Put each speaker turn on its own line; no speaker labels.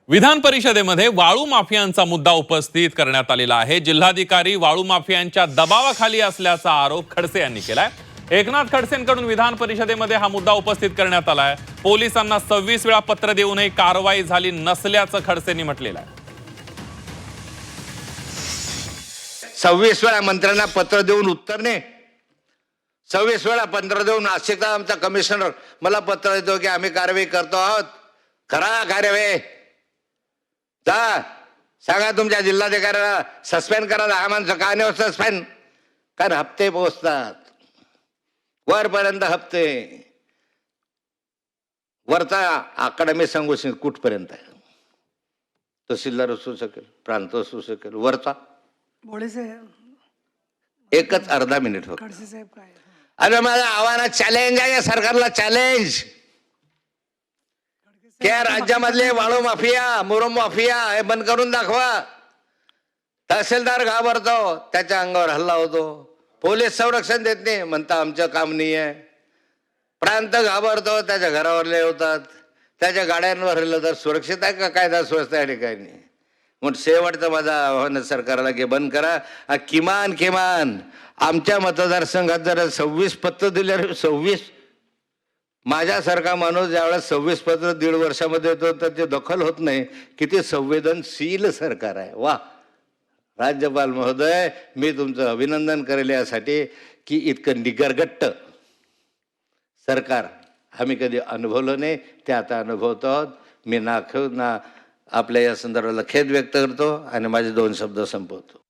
विधान परिषदेमध्ये वाळू माफियांचा मुद्दा उपस्थित करण्यात आलेला आहे। जिल्हाधिकारी वाळू माफियांच्या दबावाखाली असल्याचा आरोप खडसे यांनी केलाय। एकनाथ खडसेंकडून विधान परिषदेमध्ये हा मुद्दा उपस्थित करण्यात आलाय। पोलिसांना 26 वेळा पत्र देऊनही कारवाई झाली नसल्याचं खडसेंनी म्हटलेलं आहे।
26 वेळा मंत्र्यांना पत्र देऊन उत्तर नाही, 26 वेळा पत्र देऊन नाशिकचा आमचा कमिशनर मला पत्र देतो की आम्ही कारवाई करतो आहोत। करा कारवाई, जा सांगा तुमच्या जिल्हाधिकाऱ्याला सस्पेंड करा। हा माणसं का नाही सस्पेंड? कारण हप्ते पोहोचतात वरपर्यंत, हप्ते वरचा आकडा मी सांगू शकेल कुठपर्यंत आहे। तहसीलदार असू शकेल, प्रांत असू शकेल, वरचा एकच अर्धा मिनिट होत। अरे माझं आव्हान चॅलेंज आहे सरकारला, चॅलेंज त्या राज्यामधले वाळू माफिया, मुरुम माफिया हे बंद करून दाखवा। तहसीलदार घाबरतो, त्याच्या अंगावर हल्ला होतो, पोलीस संरक्षण देत नाही, म्हणता आमचं काम नाही आहे। प्रांत घाबरतो, त्याच्या घरावरले होतात, त्याच्या गाड्यांवर हल्ला तर सुरक्षित आहे का कायदा सुव्यवस्था आहे काही नाही। म्हणून शेवटचं माझं आव्हान सरकारला की बंद करा। किमान आमच्या मतदारसंघात जर 26 पत्र दिले, 26 माझ्यासारखा माणूस ज्यावेळेस 26 पत्र 1.5 वर्षामध्ये येतो तर ते दखल होत नाही। किती संवेदनशील सरकार आहे। वा राज्यपाल महोदय, मी तुमचं अभिनंदन करेल यासाठी की इतकं निगरगट्ट सरकार आम्ही कधी अनुभवलं नाही, ते आता अनुभवतो आहोत। मी ना आपल्या या संदर्भाला खेद व्यक्त करतो आणि माझे 2 शब्द संपवतो।